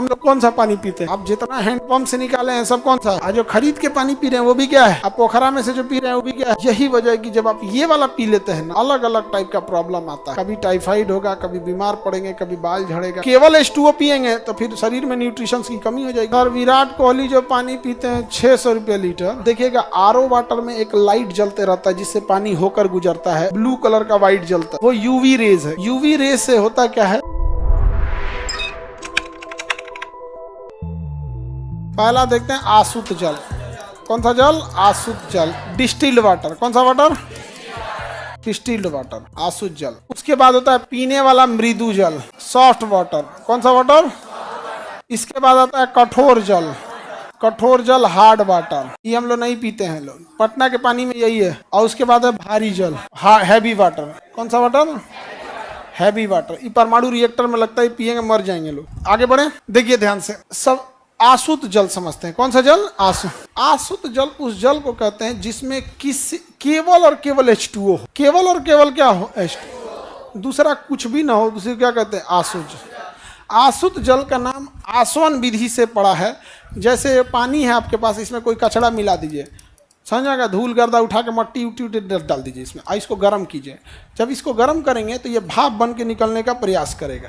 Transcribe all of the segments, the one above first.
हम लोग कौन सा पानी पीते हैं? आप जितना हैंडपंप से निकाले हैं सब कौन सा? आज जो खरीद के पानी पी रहे हैं वो भी क्या है? आप पोखरा में से जो पी रहे हैं वो भी क्या है? यही वजह है कि जब आप ये वाला पी लेते हैं ना, अलग अलग टाइप का प्रॉब्लम आता है। कभी टाइफाइड होगा, कभी बीमार पड़ेंगे, कभी बाल झड़ेगा। केवल H2O पियेंगे तो फिर शरीर में न्यूट्रिशन की कमी हो जाएगी। और विराट कोहली जो पानी पीते हैं 600 रुपये लीटर, देखिएगा RO वाटर में एक लाइट जलते रहता है जिससे पानी होकर गुजरता है, ब्लू कलर का वाइट जलता है, वो UV रेज है। UV रेज से होता क्या है? पहला देखते हैं आसुत जल। कौन सा जल? आसुत जल, डिस्टिल्ड वाटर। कौन सा वाटर? डिस्टिल्ड वाटर, आसुत जल। उसके बाद होता है पीने वाला मृदु जल, सॉफ्ट वाटर। कौन सा वाटर? इसके बाद आता है कठोर जल, कठोर जल, हार्ड वाटर। ये हम लोग नहीं पीते हैं लोग, पटना के पानी में यही है। और उसके बाद है भारी जल, हैवी वाटर। कौन सा वाटर? Heavy water. ये परमाणु रिएक्टर में लगता है पिएंगे मर जाएंगे लोग। आगे बढ़े, देखिए ध्यान से। सब आसुत जल समझते हैं। कौन सा जल? आसुत जल उस जल को कहते हैं जिसमें केवल और केवल H2O हो। केवल और केवल क्या हो? H2O, दूसरा कुछ भी ना हो। दूसरी क्या कहते हैं? आसुत जल। आसुत जल का नाम आसवन विधि से पड़ा है। जैसे पानी है आपके पास, इसमें कोई कचड़ा मिला दीजिए, समझाएगा, धूल गर्दा उठा के मट्टी उट्टी डाल दीजिए इसमें, और इसको गर्म कीजिए। जब इसको गर्म करेंगे तो ये भाप बन के निकलने का प्रयास करेगा।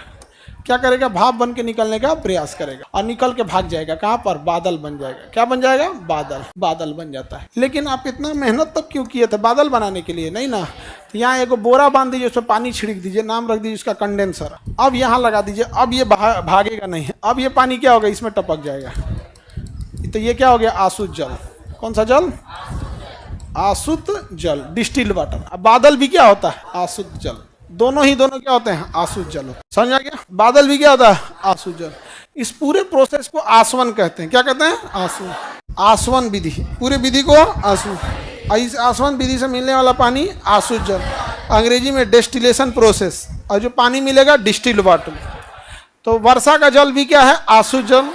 क्या करेगा? भाप बन के निकलने का प्रयास करेगा और निकल के भाग जाएगा। कहाँ पर? बादल बन जाएगा। क्या बन जाएगा? बादल। बादल बन जाता है। लेकिन आप इतना मेहनत तब क्यों किए थे बादल बनाने के लिए? नहीं ना। तो यहाँ एक बोरा बांध दीजिए, उसमें पानी छिड़क दीजिए, नाम रख दीजिए उसका कंडेंसर। अब यहाँ लगा दीजिए, अब ये भागेगा नहीं। अब ये पानी क्या होगा? इसमें टपक जाएगा। तो ये क्या हो गया? आसुत जल। कौन सा जल? आसुत जल, डिस्टिल्ड वाटर। अब बादल भी क्या होता है? आसुत जल। दोनों क्या होते हैं? आसुत जल। समझ आ गया? बादल भी क्या होता है? आसुत जल। इस पूरे प्रोसेस को आसवन कहते हैं। क्या कहते हैं? आसवन। आसवन विधि, पूरे विधि को आसवन। इस आसवन विधि से मिलने वाला पानी आसुत जल, अंग्रेजी में डेस्टिलेशन प्रोसेस। और जो पानी मिलेगा डिस्टिल्ड वाटर। तो वर्षा का जल भी क्या है? आसुत जल।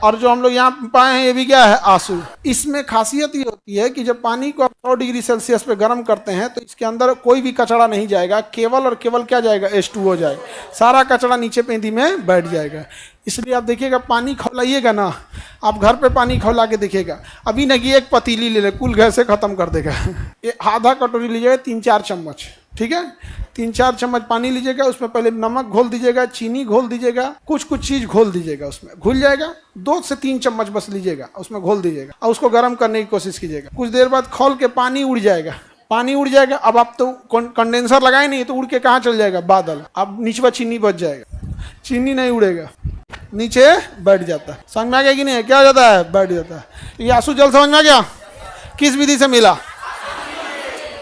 और जो हम लोग यहाँ पाए हैं ये भी क्या है? आसुत। इसमें खासियत ये होती है कि जब पानी को आप 100 डिग्री सेल्सियस पे गर्म करते हैं तो इसके अंदर कोई भी कचरा नहीं जाएगा, केवल और केवल क्या जाएगा? H2O जाएगा। सारा कचरा नीचे पेंदी में बैठ जाएगा। इसलिए आप देखिएगा, पानी खौलाइएगा ना, आप घर पे पानी खौला के देखिएगा, अभी ना कि एक पतीली ले ले, कुल गैस से खत्म कर देगा। ये आधा कटोरी लीजिएगा, 3-4 चम्मच, ठीक है, 3-4 चम्मच पानी लीजिएगा, उसमें पहले नमक घोल दीजिएगा, चीनी घोल दीजिएगा, कुछ चीज़ घोल दीजिएगा, उसमें घुल जाएगा। 2 से 3 चम्मच बस लीजिएगा, उसमें घोल दीजिएगा और उसको गर्म करने की कोशिश कीजिएगा। कुछ देर बाद खोल के पानी उड़ जाएगा, पानी उड़ जाएगा। अब आप तो कंडेंसर लगाए नहीं तो उड़ के कहाँ चल जाएगा? बादल। अब नीचवा चीनी बच जाएगा, चीनी नहीं उड़ेगा, नीचे बैठ जाता है। समझ में आ गया कि नहीं? क्या हो जाता है? बैठ जाता है। ये आसुत जल समझ में आ गया? किस विधि से मिला?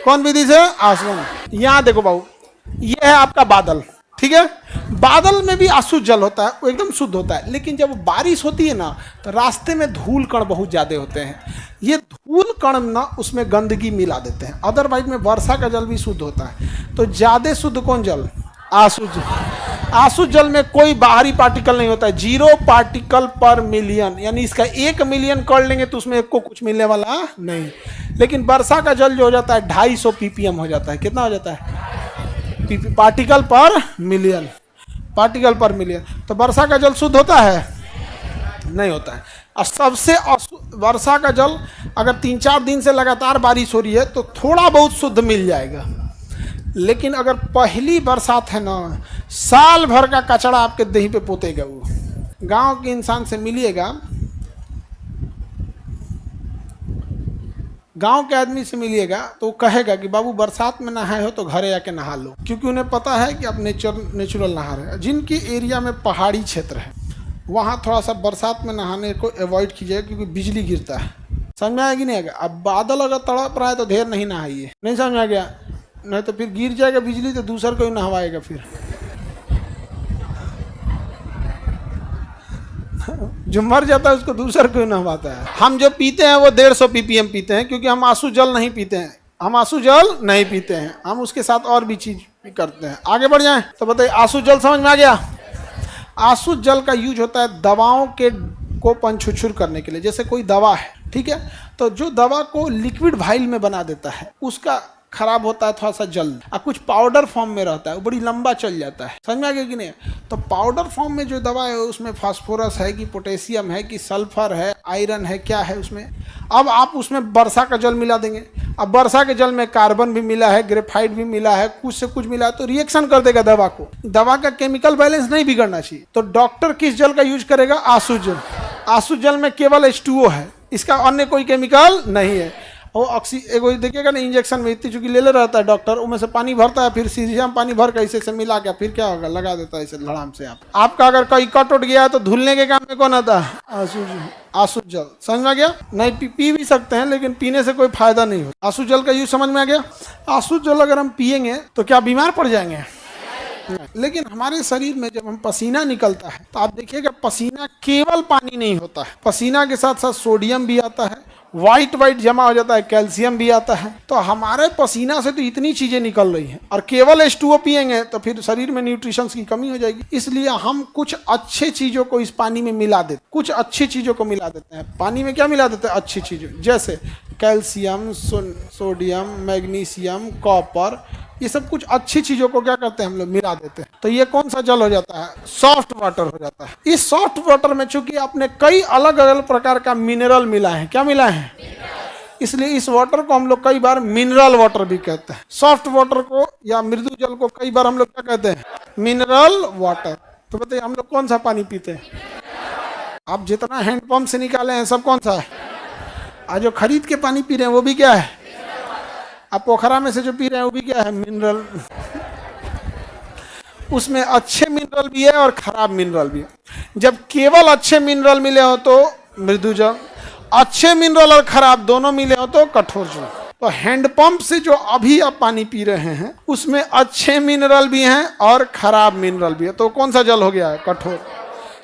कौन विधि से? आसवन। यहाँ देखो बाबू, ये है आपका बादल, ठीक है। बादल में भी आसुत जल होता है, वो एकदम शुद्ध होता है। लेकिन जब बारिश होती है ना तो रास्ते में धूल कण बहुत ज़्यादा होते हैं। ये धूल कण ना उसमें गंदगी मिला देते हैं। अदरवाइज में वर्षा का जल भी शुद्ध होता है। तो ज़्यादा शुद्ध कौन जल? आसुत जल। आसुत जल में कोई बाहरी पार्टिकल नहीं होता है, 0 पार्टिकल पर मिलियन। यानी इसका 1 मिलियन कर लेंगे तो उसमें एक को कुछ मिलने वाला नहीं। लेकिन वर्षा का जल जो हो जाता है 250 ppm हो जाता है। कितना हो जाता है? पार्टिकल पर मिलियन, पार्टिकल पर मिलियन। तो वर्षा का जल शुद्ध होता है? नहीं होता है। और सबसे वर्षा का जल अगर 3-4 दिन से लगातार बारिश हो रही है तो थोड़ा बहुत शुद्ध मिल जाएगा। लेकिन अगर पहली बरसात है ना, साल भर का कचरा आपके देही पे पोतेगा। वो गांव के इंसान से मिलिएगा, गांव के आदमी से मिलिएगा तो वो कहेगा कि बाबू बरसात में नहाए हो तो घरे आके नहा लो, क्योंकि उन्हें पता है कि आप नेचुरल नहा रहे हैं। जिनकी एरिया में पहाड़ी क्षेत्र है वहाँ थोड़ा सा बरसात में नहाने को अवॉइड कीजिएगा, क्योंकि बिजली गिरता है। समझ में आया कि नहीं आएगा? अब बादल अगर तड़प रहा है तो ढेर नहीं नहाइए। नहीं समझ में आ गया? नहीं तो फिर गिर जाएगा बिजली तो दूसर को ही नहवाएगा। फिर जो मर जाता है उसको दूसर को ही नहवाता है। हम जो पीते हैं वो 150 ppm पीते हैं, क्योंकि हम आंसू जल नहीं पीते हैं। हम आंसू जल नहीं पीते हैं, हम उसके साथ और भी चीज भी करते हैं। आगे बढ़ जाएं तो बताइए, आंसू जल समझ में आ गया? आंसू जल का यूज होता है दवाओं के को पंछुछुर करने के लिए। जैसे कोई दवा है, ठीक है, तो जो दवा को लिक्विड वाइल में बना देता है उसका खराब होता है थोड़ा सा जल्द, और कुछ पाउडर फॉर्म में रहता है, वो बड़ी लंबा चल जाता है। समझ में आ गया कि नहीं? तो पाउडर फॉर्म में जो दवा है उसमें फास्फोरस है कि पोटेशियम है कि सल्फर है, आयरन है, क्या है उसमें। अब आप उसमें वर्षा का जल मिला देंगे, अब वर्षा के जल में कार्बन भी मिला है, ग्रेफाइट भी मिला है, कुछ से कुछ मिला है, तो रिएक्शन कर देगा दवा को। दवा का केमिकल बैलेंस नहीं बिगड़ना चाहिए। तो डॉक्टर किस जल का यूज करेगा? आसू जल। आसू जल में केवल H2O है, इसका अन्य कोई केमिकल नहीं है। वो एगो देखिएगा ना, इंजेक्शन में इतनी चूंकि ले रहता है डॉक्टर, उसमें से पानी भरता है, फिर सीरिया में पानी भर के ऐसे से मिला के फिर क्या होगा, लगा देता है इसे लड़ाम से। आपका अगर कोई कट उठ गया है तो धुलने के काम में कौन आता है? आसू जल। समझ में आ गया? नहीं पी भी सकते हैं, लेकिन पीने से कोई फायदा नहीं हो। आसू जल का यूज समझ में आ गया? आसू जल अगर हम पियेंगे तो क्या बीमार पड़ जाएंगे? लेकिन हमारे शरीर में जब हम पसीना निकलता है तो आप देखिएगा, पसीना केवल पानी नहीं होता है, पसीना के साथ साथ सोडियम भी आता है, वाइट जमा हो जाता है, कैल्शियम भी आता है। तो हमारे पसीना से तो इतनी चीजें निकल रही हैं, और केवल H2O पिएंगे तो फिर शरीर में न्यूट्रिशन की कमी हो जाएगी। इसलिए हम कुछ अच्छे चीजों को इस पानी में मिला देते, कुछ अच्छी चीजों को मिला देते हैं। पानी में क्या मिला देते हैं? अच्छी चीजें, जैसे कैल्शियम, सोडियम, मैग्नीशियम, कॉपर, ये सब कुछ अच्छी चीजों को क्या करते हैं हम लोग? मिला देते हैं। तो ये कौन सा जल हो जाता है? सॉफ्ट वाटर हो जाता है। इस सॉफ्ट वाटर में चूंकि आपने कई अलग अलग प्रकार का मिनरल मिला है, क्या मिला है? इसलिए इस वाटर को हम लोग कई बार मिनरल वाटर भी कहते हैं। सॉफ्ट वाटर को या मृदु जल को कई बार हम लोग क्या कहते हैं? Mineral water. तो बताइए हम लोग कौन सा पानी पीते हैं? आप जितना हैंडपंप से निकाले हैं सब कौन सा है? आज जो खरीद के पानी पी रहे हैं वो भी क्या है? आप पोखरा में से जो पी रहे हैं वो भी क्या है? मिनरल। उसमें अच्छे मिनरल भी है और खराब मिनरल भी है। जब केवल अच्छे मिनरल मिले हो तो मृदु जल, अच्छे मिनरल और खराब दोनों मिले हो तो कठोर जल। तो हैंडपंप से जो अभी आप पानी पी रहे हैं उसमें अच्छे मिनरल भी हैं और खराब मिनरल भी है, तो कौन सा जल हो गया है? कठोर।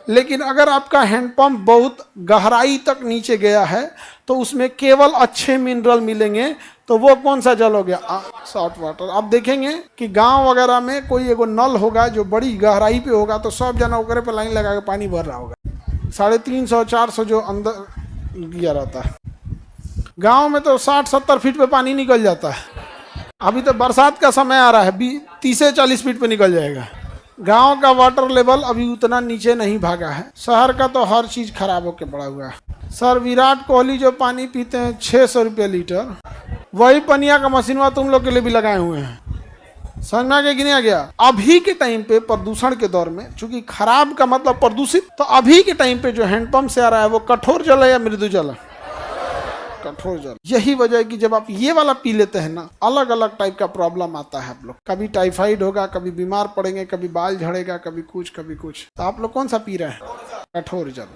लेकिन अगर आपका हैंडपंप बहुत गहराई तक नीचे गया है तो उसमें केवल अच्छे मिनरल मिलेंगे, तो वो कौन सा जल हो गया? Soft water. आप देखेंगे कि गांव वगैरह में कोई एगो नल होगा जो बड़ी गहराई पे होगा, तो सब जना ओकरे पे लाइन लगा के पानी भर रहा होगा। 350-400 जो अंदर गया रहता है। गांव में तो 60-70 फीट पे पानी निकल जाता है। अभी तो बरसात का समय आ रहा है, 30-40 फीट पे निकल जाएगा। गांव का वाटर लेवल अभी उतना नीचे नहीं भागा है। शहर का तो हर चीज खराब होके पड़ा हुआ है। सर विराट कोहली जो पानी पीते हैं 600 रुपये लीटर, वही पनिया का मशीनवा तुम लोग के लिए भी लगाए हुए हैं। समझ में आ गया कि नहीं आ गया? अभी के टाइम पे प्रदूषण के दौर में, चूंकि खराब का मतलब प्रदूषित, तो अभी के टाइम पे जो हैंडपंप से आ रहा है वो कठोर जल है या मृदु जल है? कठोर जल। यही वजह है कि जब आप ये वाला पी लेते हैं ना, अलग अलग टाइप का प्रॉब्लम आता है। आप लोग कभी टाइफाइड होगा, कभी बीमार पड़ेंगे, कभी बाल झड़ेगा, कभी कुछ कभी कुछ। तो आप लोग कौन सा पी रहे हैं? कठोर जल।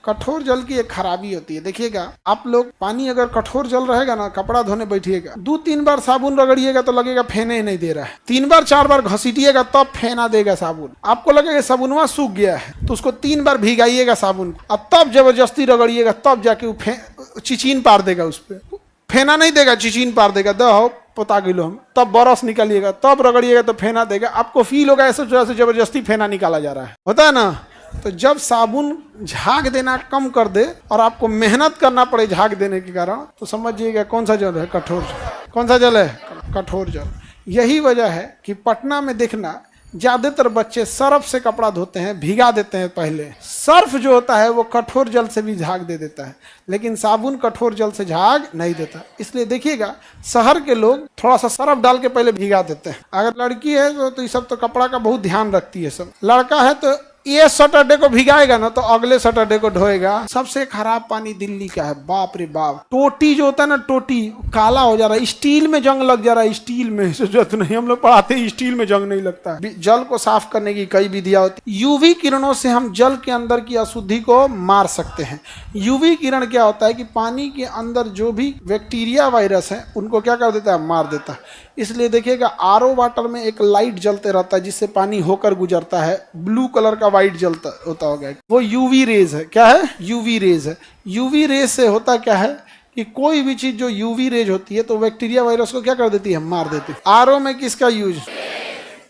कठोर जल की एक खराबी होती है, देखिएगा आप लोग, पानी अगर कठोर जल रहेगा ना, कपड़ा धोने बैठिएगा, 2-3 बार साबुन रगड़िएगा तो लगेगा फेने ही नहीं दे रहा है। 3 बार 4 बार घसीटिएगा तब फेना देगा साबुन। आपको लगेगा साबुनवा सूख गया है तो उसको 3 बार भिगाइएगा साबुन, और तब जबरदस्ती रगड़िएगा, तब जाके वो चिचीन पार देगा, उस पर फेना नहीं देगा, चिचीन पार देगा। दो पता गिलो हम, तब बरस निकालिएगा, तब रगड़िएगा तो फेना देगा। आपको फील होगा ऐसे जैसे जबरदस्ती फेना निकाला जा रहा है, होता है ना? तो जब साबुन झाग देना कम कर दे और आपको मेहनत करना पड़े झाग देने के कारण, तो समझिएगा कौन सा जल है? कठोर। कौन सा जल है? कठोर जल। यही वजह है कि पटना में देखना ज्यादातर बच्चे सर्फ से कपड़ा धोते हैं, भिगा देते हैं। पहले सर्फ जो होता है वो कठोर जल से भी झाग दे देता है, लेकिन साबुन कठोर जल से झाग नहीं देता। इसलिए देखिएगा शहर के लोग थोड़ा सा सर्फ डाल के पहले भिगा देते हैं। अगर लड़की है तो ये सब तो कपड़ा का बहुत ध्यान रखती है सब। लड़का है तो ये सैटरडे को भिगाएगा ना तो अगले सैटरडे को धोएगा। सबसे खराब पानी दिल्ली का है, बाप रे बाप। टोटी जो होता है ना, टोटी काला हो जा रहा है, स्टील में जंग लग जा रहा है। स्टील में जरूरत नहीं, हम लोग पढ़ाते हैं स्टील में जंग नहीं लगता है। जल को साफ करने की कई विधियां होती है। यूवी किरणों से हम जल के अंदर की अशुद्धि को मार सकते हैं। यूवी किरण क्या होता है कि पानी के अंदर जो भी बैक्टीरिया वायरस है उनको क्या कर देता है? मार देता है। इसलिए देखिएगा आरओ वाटर में एक लाइट जलते रहता है जिससे पानी होकर गुजरता है, ब्लू कलर का वाइट जलता होता होगा, वो यूवी रेज है। क्या है? यूवी रेज है। यूवी रेज से होता क्या है कि कोई भी चीज जो यूवी रेज होती है तो बैक्टीरिया वायरस को क्या कर देती है? मार देती है। आरओ में किसका यूज?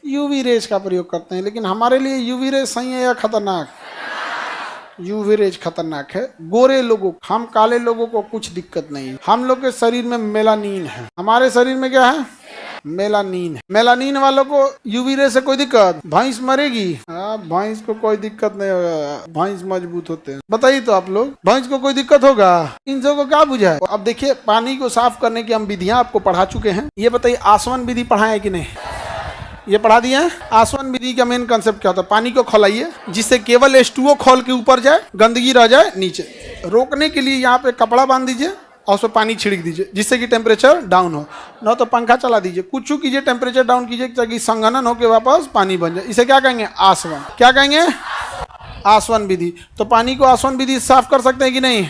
यूवी रेज का प्रयोग करते हैं। लेकिन हमारे लिए यूवी रेज सही है या खतरनाक? यूवी रेज खतरनाक है। गोरे लोगों, हम काले लोगों को कुछ दिक्कत नहीं है। हम लोग के शरीर में मेलानिन है। हमारे शरीर में क्या है? मेलानीन। मेलानीन वालों को यूवी रे से कोई दिक्कत? भैंस मरेगी? भैंस को कोई दिक्कत नहीं होगा, भैंस मजबूत होते हैं। बताइए तो आप लोग, भैंस को कोई दिक्कत होगा? इन सबको क्या बुझा है? अब देखिए, पानी को साफ करने की हम विधियां आपको पढ़ा चुके हैं। ये बताइए, आसवन विधि पढ़ाए कि नहीं? ये पढ़ा दिए हैं। आसवन विधि का मेन कंसेप्ट क्या होता है? पानी को खौलाइए जिससे केवल H2O खोल के ऊपर जाए, गंदगी रह जाए नीचे। रोकने के लिए यहाँ पे कपड़ा बांध दीजिए और उसमें पानी छिड़क दीजिए जिससे कि टेम्परेचर डाउन हो। न तो पंखा चला दीजिए, कुछ कीजिए, टेम्परेचर डाउन कीजिए ताकि संघनन होकर वापस पानी बन जाए। इसे क्या कहेंगे? आसवन। क्या कहेंगे? आसवन विधि। तो पानी को आसवन विधि साफ कर सकते हैं कि नहीं?